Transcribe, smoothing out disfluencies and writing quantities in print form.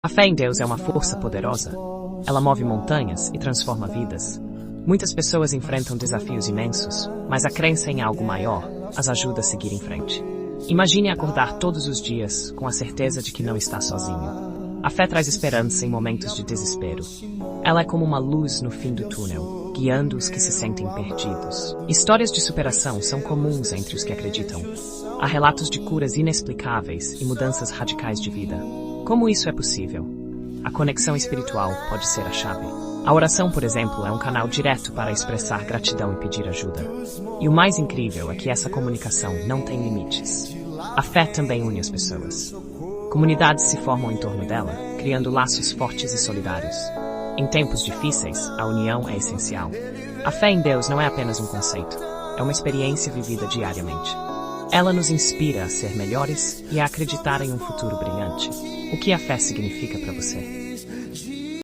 A fé em Deus é uma força poderosa. Ela move montanhas e transforma vidas. Muitas pessoas enfrentam desafios imensos, mas a crença em algo maior as ajuda a seguir em frente. Imagine acordar todos os dias com a certeza de que não está sozinho. A fé traz esperança em momentos de desespero. Ela é como uma luz no fim do túnel, guiando os que se sentem perdidos. Histórias de superação são comuns entre os que acreditam. Há relatos de curas inexplicáveis e mudanças radicais de vida. Como isso é possível? A conexão espiritual pode ser a chave. A oração, por exemplo, é um canal direto para expressar gratidão e pedir ajuda. E o mais incrível é que essa comunicação não tem limites. A fé também une as pessoas. Comunidades se formam em torno dela, criando laços fortes e solidários. Em tempos difíceis, a união é essencial. A fé em Deus não é apenas um conceito, é uma experiência vivida diariamente. Ela nos inspira a ser melhores e a acreditar em um futuro brilhante. O que a fé significa para você?